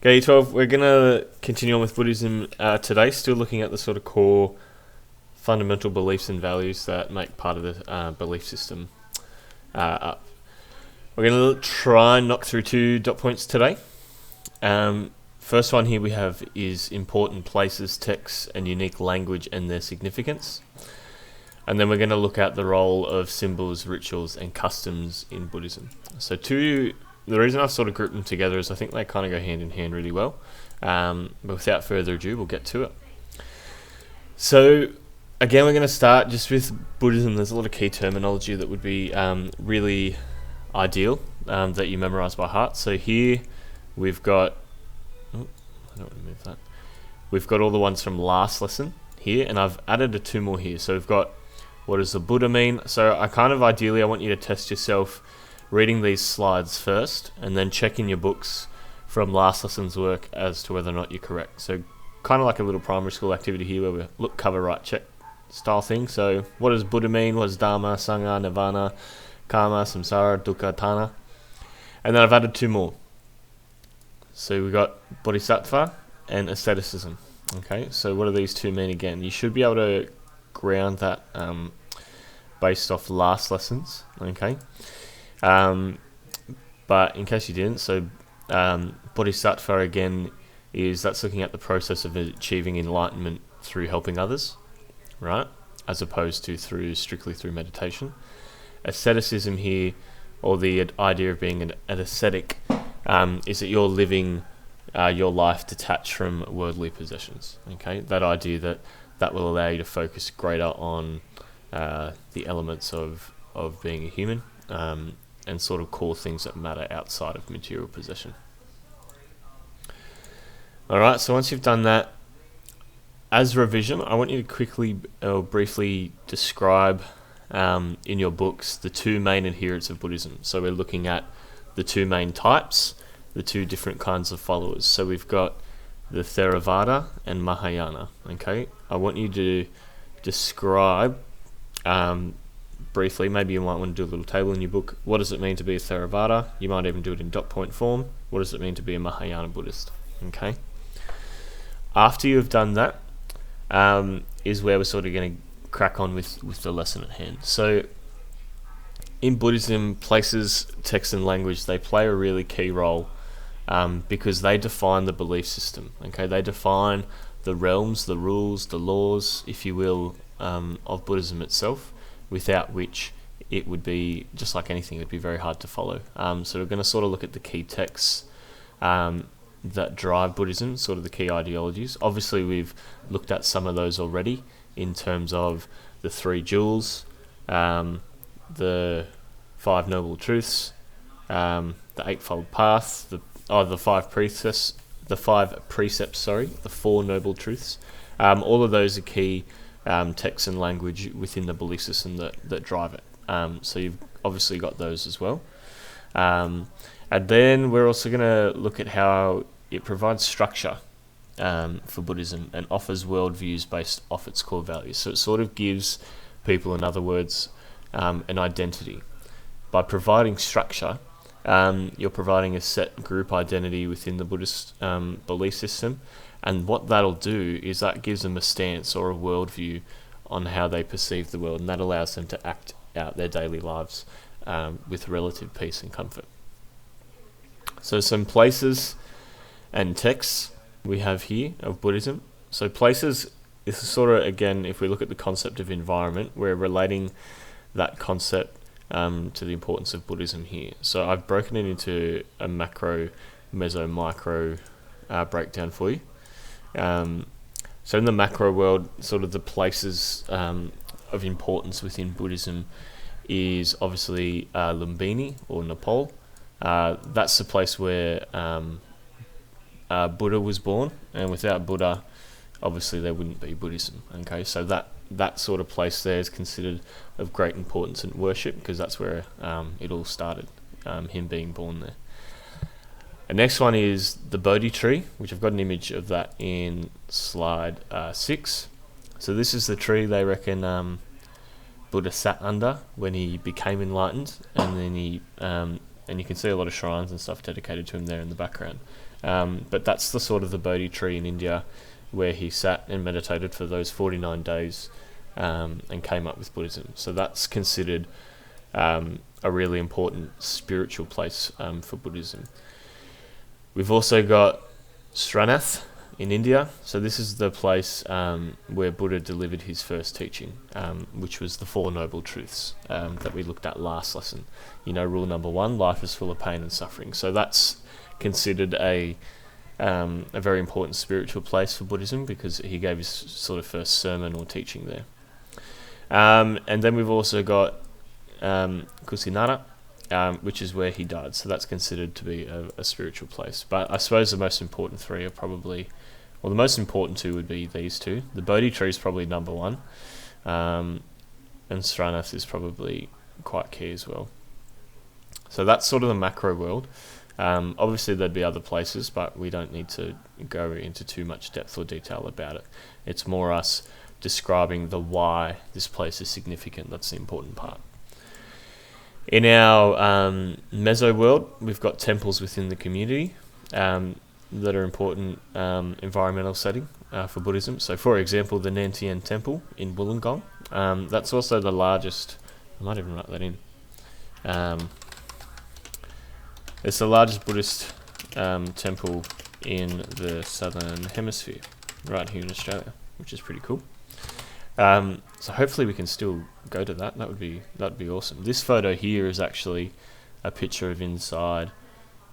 Okay, 12, we're going to continue on with Buddhism today, still looking at the sort of core fundamental beliefs and values that make part of the belief system up. We're going to try and knock through 2 dot points today. First one here we have is important places, texts, and unique language and their significance. And then we're going to look at the role of symbols, rituals, and customs in Buddhism. So the reason I've sort of grouped them together is I think they kind of go hand in hand really well. But without further ado, we'll get to it. So again, we're going to start just with Buddhism. There's a lot of key terminology that would be really ideal that you memorize by heart. So here we've got, I don't want to move that. We've got all the ones from last lesson here, and I've added 2 more here. So we've got, what does the Buddha mean? So ideally I want you to test yourself reading these slides first and then checking your books from last lesson's work as to whether or not you're correct. So kind of like a little primary school activity here where we look, cover, write, check style thing. So what does Buddha mean? What is Dharma, Sangha, Nirvana, Karma, Samsara, Dukkha, Tana? And then I've added 2 more. So we've got Bodhisattva and asceticism. Okay, so what do these 2 mean again? You should be able to ground that based off last lessons. Okay. But in case you didn't, so Bodhisattva again that's looking at the process of achieving enlightenment through helping others, right? As opposed to strictly through meditation. Asceticism here, or the idea of being an ascetic, is that you're living your life detached from worldly possessions. Okay, that idea that will allow you to focus greater on the elements of being a human. And sort of core things that matter outside of material possession. Alright, so once you've done that, as revision, I want you to quickly or briefly describe in your books the 2 main adherents of Buddhism. So we're looking at the 2 main types, the 2 different kinds of followers. So we've got the Theravada and Mahayana. Okay, I want you to describe briefly, maybe you might want to do a little table in your book. What does it mean to be a Theravada? You might even do it in dot point form. What does it mean to be a Mahayana Buddhist? Okay. After you've done that, is where we're sort of going to crack on with the lesson at hand. So, in Buddhism, places, text, and language, they play a really key role because they define the belief system. Okay, they define the realms, the rules, the laws, if you will, of Buddhism itself, without which it would be, just like anything, it would be very hard to follow. So we're going to sort of look at the key texts that drive Buddhism, sort of the key ideologies. Obviously, we've looked at some of those already in terms of the 3 jewels, the 5 noble truths, the Eightfold Path, the 5 precepts, the 4 noble truths. All of those are key text and language within the belief system that drive it. So you've obviously got those as well. And then we're also going to look at how it provides structure for Buddhism and offers worldviews based off its core values. So it sort of gives people, in other words, an identity. By providing structure, you're providing a set group identity within the Buddhist belief system. And what that'll do is that gives them a stance or a worldview on how they perceive the world, and that allows them to act out their daily lives with relative peace and comfort. So some places and texts we have here of Buddhism. So places, this is sort of, again, if we look at the concept of environment, we're relating that concept to the importance of Buddhism here. So I've broken it into a macro, meso, micro breakdown for you. So in the macro world, sort of the places of importance within Buddhism is obviously Lumbini or Nepal. That's the place where Buddha was born, and without Buddha, obviously there wouldn't be Buddhism. Okay, so that sort of place there is considered of great importance and worship because that's where it all started, him being born there. The next one is the Bodhi tree, which I've got an image of that in slide 6. So this is the tree they reckon Buddha sat under when he became enlightened, and then he and you can see a lot of shrines and stuff dedicated to him there in the background. But that's the sort of the Bodhi tree in India where he sat and meditated for those 49 days and came up with Buddhism. So that's considered a really important spiritual place for Buddhism. We've also got Srinath in India. So this is the place where Buddha delivered his first teaching, which was the Four Noble Truths that we looked at last lesson. Rule number 1, life is full of pain and suffering. So that's considered a very important spiritual place for Buddhism because he gave his sort of first sermon or teaching there. And then we've also got Kusinara, which is where he died. So that's considered to be a spiritual place. But I suppose the most important three are probably, well, the most important two would be these two. The Bodhi tree is probably number 1, and Srinath is probably quite key as well. So that's sort of the macro world. Obviously there'd be other places, but we don't need to go into too much depth or detail about it. It's more us describing the why this place is significant. That's the important part. In our meso world, we've got temples within the community that are important environmental setting for Buddhism. So for example, the Nantian Temple in Wollongong, that's also the largest, I might even write that in, it's the largest Buddhist temple in the southern hemisphere, right here in Australia, which is pretty cool. So hopefully we can still go to that. That'd be awesome. This photo here is actually a picture of inside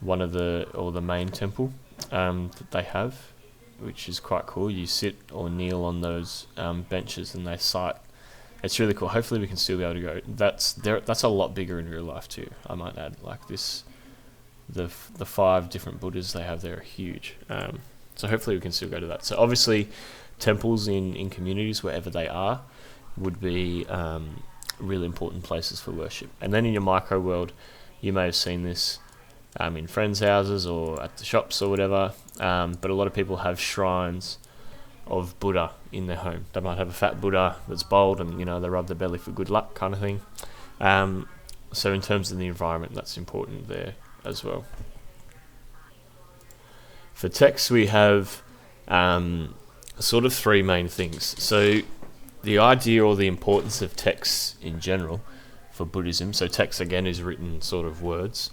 one of the main temple that they have, which is quite cool. You sit or kneel on those benches and they sight. It's really cool. Hopefully we can still be able to go. That's a lot bigger in real life too, I might add. Like this, the 5 different Buddhas they have there are huge. So hopefully we can still go to that. So obviously temples in communities, wherever they are, would be really important places for worship. And then in your micro world, you may have seen this in friends' houses or at the shops or whatever, but a lot of people have shrines of Buddha in their home. They might have a fat Buddha that's bold and they rub their belly for good luck kind of thing. So in terms of the environment, that's important there as well. For texts, we have sort of 3 main things. So the idea or the importance of texts in general for Buddhism, so text again is written sort of words,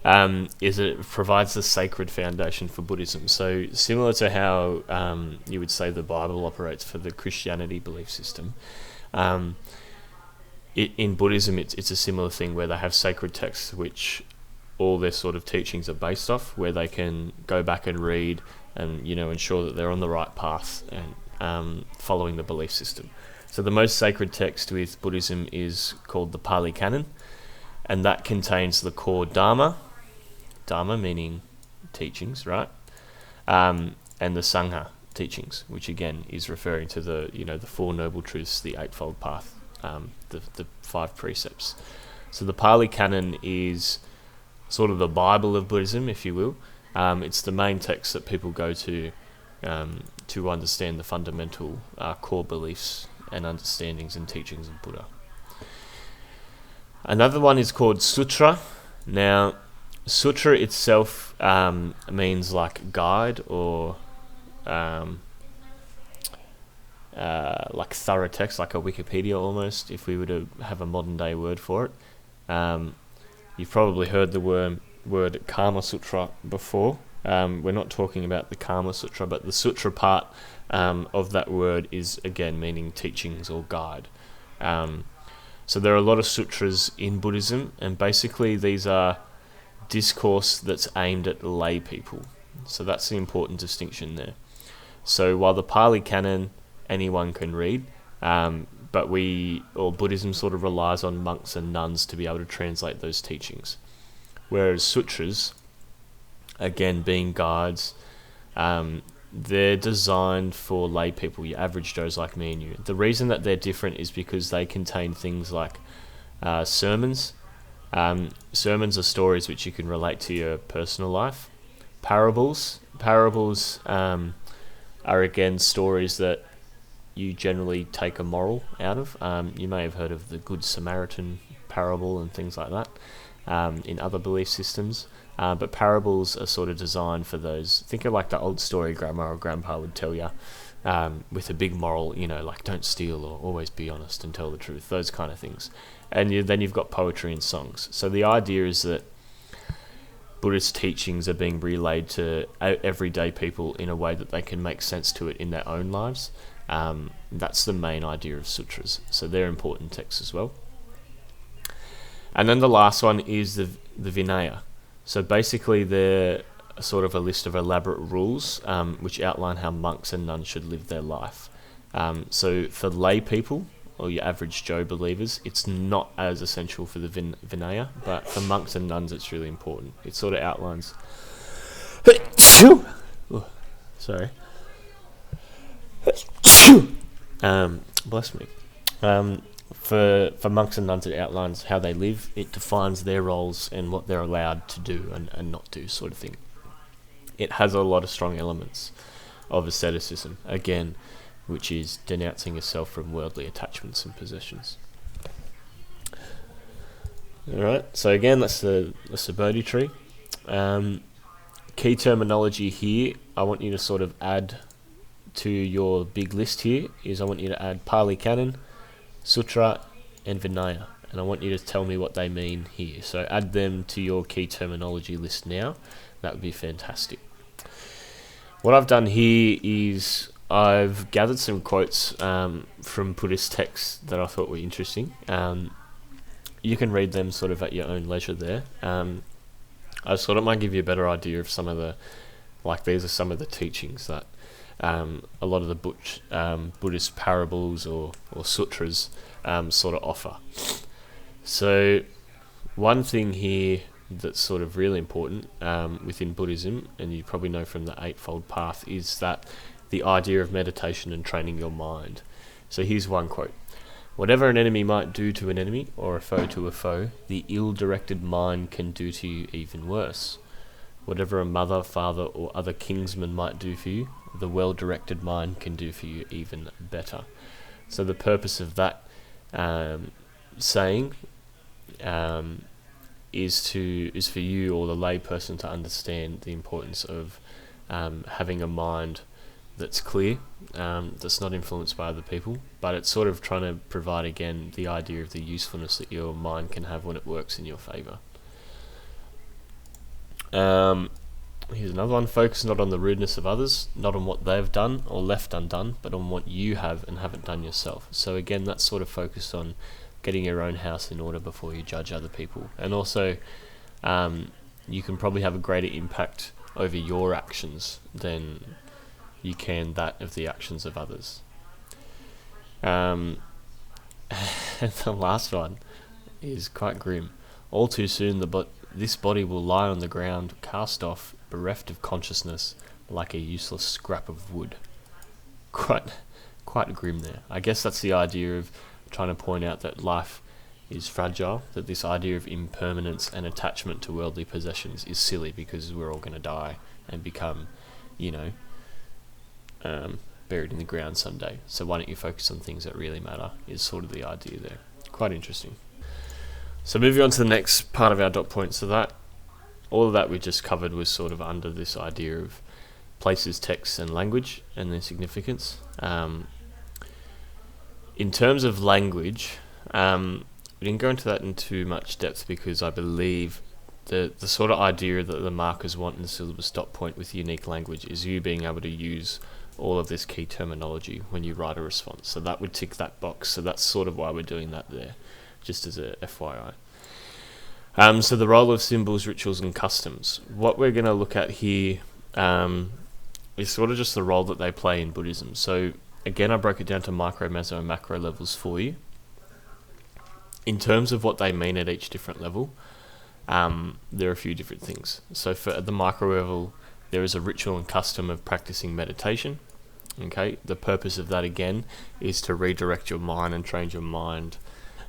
is that it provides the sacred foundation for Buddhism. So similar to how you would say the Bible operates for the Christianity belief system, in Buddhism it's a similar thing where they have sacred texts which all their sort of teachings are based off, where they can go back and read and ensure that they're on the right path and following the belief system. So the most sacred text with Buddhism is called the Pali Canon, and that contains the core Dharma meaning teachings, right? And the Sangha teachings, which again is referring to the the 4 Noble Truths, the Eightfold Path, the 5 precepts. So the Pali Canon is sort of the Bible of Buddhism, if you will. It's the main text that people go to understand the fundamental core beliefs and understandings and teachings of Buddha. Another one is called Sutra. Now, Sutra itself means like guide or like thorough text, like a Wikipedia almost, if we were to have a modern day word for it. You've probably heard the word Kama Sutra before. We're not talking about the Kama Sutra, but the sutra part of that word is again meaning teachings or guide. So there are a lot of sutras in Buddhism, and basically these are discourse that's aimed at lay people. So that's the important distinction there. So while the Pali Canon anyone can read, but Buddhism sort of relies on monks and nuns to be able to translate those teachings. Whereas sutras, again being guides, they're designed for lay people, your average Joes like me and you. The reason that they're different is because they contain things like sermons. Sermons are stories which you can relate to your personal life. Parables are again stories that you generally take a moral out of. You may have heard of the Good Samaritan parable and things like that. in other belief systems. But parables are sort of designed for those. Think of like the old story grandma or grandpa would tell you, with a big moral, like don't steal or always be honest and tell the truth, those kind of things. And then you've got poetry and songs. So the idea is that Buddhist teachings are being relayed to everyday people in a way that they can make sense to it in their own lives. That's the main idea of sutras. So they're important texts as well. And then the last one is the Vinaya. So basically they're sort of a list of elaborate rules which outline how monks and nuns should live their life. So for lay people, or your average Joe believers, it's not as essential for the Vinaya, but for monks and nuns it's really important. It sort of outlines... Sorry. Bless me. For monks and nuns, it outlines how they live. It defines their roles and what they're allowed to do and not do, sort of thing. It has a lot of strong elements of asceticism, again, which is denouncing yourself from worldly attachments and possessions. Alright, so again, that's the Bodhi tree. Key terminology here, I want you to sort of add to your big list here, is I want you to add Pali Canon, Sutra, and Vinaya. And I want you to tell me what they mean here. So add them to your key terminology list now. That would be fantastic. What I've done here is I've gathered some quotes from Buddhist texts that I thought were interesting. You can read them sort of at your own leisure there. I just thought it might give you a better idea of some of the, these are some of the teachings that a lot of the Buddhist parables or sutras sort of offer. So one thing here that's sort of really important within Buddhism, and you probably know from the Eightfold Path, is that the idea of meditation and training your mind. So here's one quote. Whatever an enemy might do to an enemy, or a foe to a foe, the ill-directed mind can do to you even worse. Whatever a mother, father, or other kinsman might do for you, the well-directed mind can do for you even better. So the purpose of that saying is for you or the lay person to understand the importance of having a mind that's clear, that's not influenced by other people, but it's sort of trying to provide again the idea of the usefulness that your mind can have when it works in your favour. Here's another one. Focus not on the rudeness of others, not on what they've done or left undone, but on what you have and haven't done yourself. So again, that's sort of focused on getting your own house in order before you judge other people. And also, you can probably have a greater impact over your actions than you can that of the actions of others. And the last one is quite grim. All too soon this body will lie on the ground, cast off, bereft of consciousness, like a useless scrap of wood. Quite grim there. I guess that's the idea of trying to point out that life is fragile, that this idea of impermanence and attachment to worldly possessions is silly because we're all going to die and become, buried in the ground someday. So why don't you focus on things that really matter, is sort of the idea there. Quite interesting. So moving on to the next part of our dot point. So all of that we just covered was sort of under this idea of places, texts, and language and their significance. In terms of language, we didn't go into that in too much depth because I believe the sort of idea that the markers want in the syllabus dot point with unique language is you being able to use all of this key terminology when you write a response. So that would tick that box. So that's sort of why we're doing that there, just as a FYI. So the role of symbols, rituals, and customs. What we're going to look at here is sort of just the role that they play in Buddhism. So again, I broke it down to micro, meso, and macro levels for you. In terms of what they mean at each different level, there are a few different things. So for the micro level, there is a ritual and custom of practicing meditation. Okay, the purpose of that again is to redirect your mind and train your mind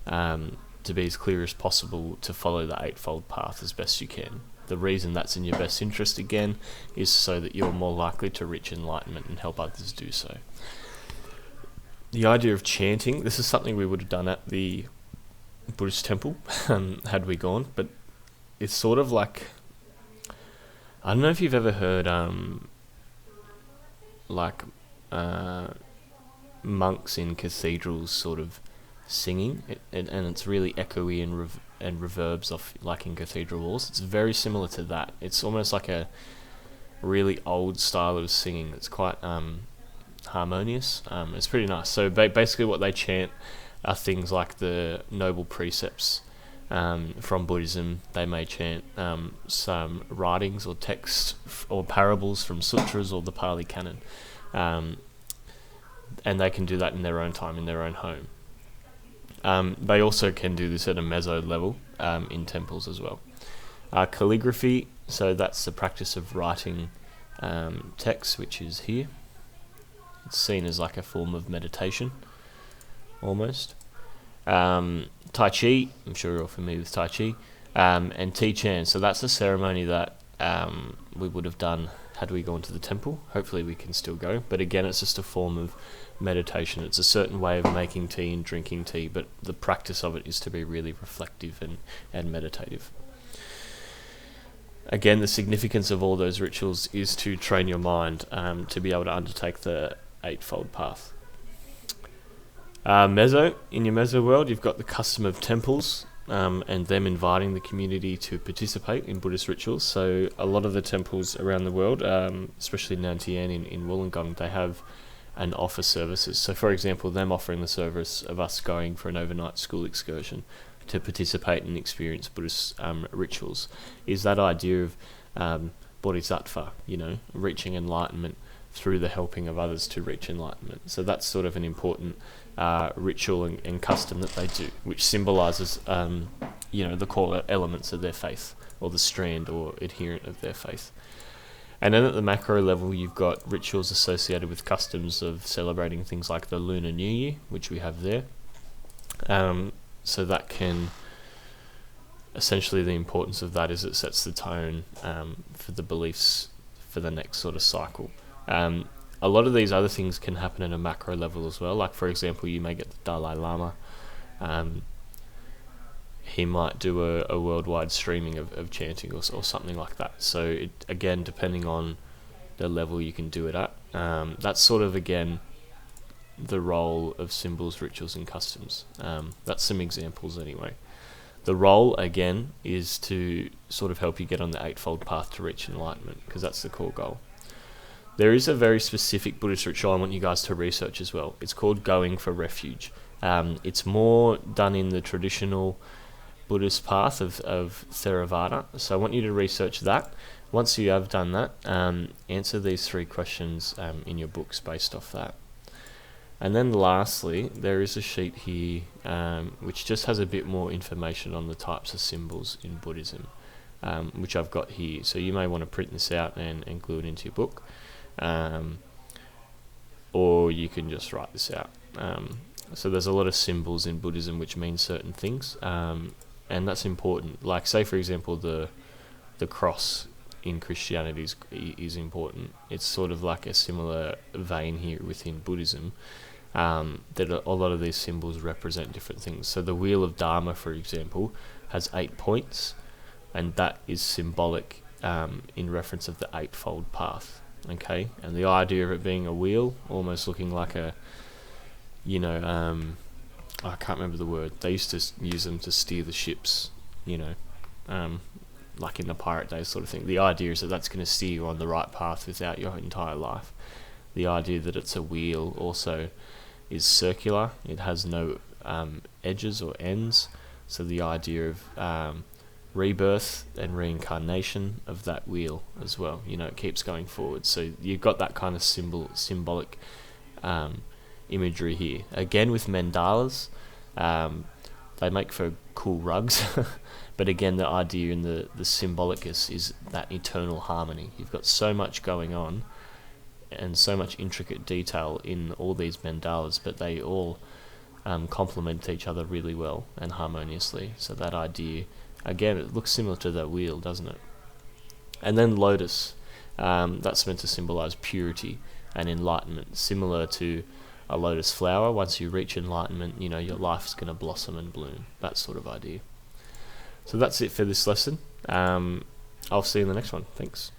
to be as clear as possible to follow the Eightfold Path as best you can. The reason that's in your best interest again is so that you're more likely to reach enlightenment and help others do so. The idea of chanting, this is something we would have done at the Buddhist temple had we gone, but it's sort of like, I don't know if you've ever heard like monks in cathedrals sort of singing, and it's really echoey and reverbs off, like in cathedral walls. It's very similar to that. It's almost like a really old style of singing that's quite harmonious. It's pretty nice. So basically what they chant are things like the noble precepts from Buddhism. They may chant some writings or texts or parables from sutras or the Pali Canon, and they can do that in their own time, in their own home. They also can do this at a meso level in temples as well. Calligraphy, so that's the practice of writing text, which is here. It's seen as like a form of meditation, almost. Tai Chi, I'm sure you're all familiar with Tai Chi, and Ti Chan. So that's a ceremony that we would have done had we gone to the temple. Hopefully we can still go, but again, it's just a form of meditation. It's a certain way of making tea and drinking tea, but the practice of it is to be really reflective and meditative. Again, the significance of all those rituals is to train your mind to be able to undertake the Eightfold Path. In your meso world, you've got the custom of temples and them inviting the community to participate in Buddhist rituals. So a lot of the temples around the world, especially Nantian in Wollongong, they have and offer services. So for example, them offering the service of us going for an overnight school excursion to participate and experience Buddhist rituals is that idea of bodhisattva, reaching enlightenment through the helping of others to reach enlightenment. So that's sort of an important ritual and custom that they do, which symbolises the core elements of their faith, or the strand or adherent of their faith. And then at the macro level, you've got rituals associated with customs of celebrating things like the Lunar New Year, which we have there. So that can, essentially the importance of that is it sets the tone for the beliefs for the next sort of cycle. A lot of these other things can happen at a macro level as well. Like, for example, you may get the Dalai Lama. He might do a worldwide streaming of chanting or something like that. So again, depending on the level you can do it at, that's sort of, again, the role of symbols, rituals and customs. That's some examples anyway. The role, again, is to sort of help you get on the Eightfold Path to reach enlightenment, because that's the core goal. There is a very specific Buddhist ritual I want you guys to research as well. It's called going for refuge. It's more done in the traditional Buddhist path of Theravada. So I want you to research that. Once you have done that, answer these 3 questions in your books based off that. And then lastly, there is a sheet here which just has a bit more information on the types of symbols in Buddhism, which I've got here. So you may want to print this out and glue it into your book. Or you can just write this out. So there's a lot of symbols in Buddhism which mean certain things, and that's important. Like, say for example, the cross in Christianity is important. It's sort of like a similar vein here within Buddhism, that a lot of these symbols represent different things. So the wheel of Dharma, for example, has 8 points, and that is symbolic in reference of the Eightfold Path. Okay, and the idea of it being a wheel, almost looking like a, I can't remember the word. They used to use them to steer the ships, like in the pirate days sort of thing. The idea is that that's going to steer you on the right path throughout your entire life. The idea that it's a wheel also is circular. It has no edges or ends. So the idea of rebirth and reincarnation of that wheel as well. It keeps going forward. So you've got that kind of symbolic imagery here. Again, with mandalas, they make for cool rugs. But again, the idea in the symbolic is that eternal harmony. You've got so much going on and so much intricate detail in all these mandalas, but they all complement each other really well and harmoniously. So that idea, again, it looks similar to that wheel, doesn't it? And then lotus, that's meant to symbolize purity and enlightenment, similar to a lotus flower. Once you reach enlightenment, your life's going to blossom and bloom, that sort of idea. So that's it for this lesson. I'll see you in the next one. Thanks.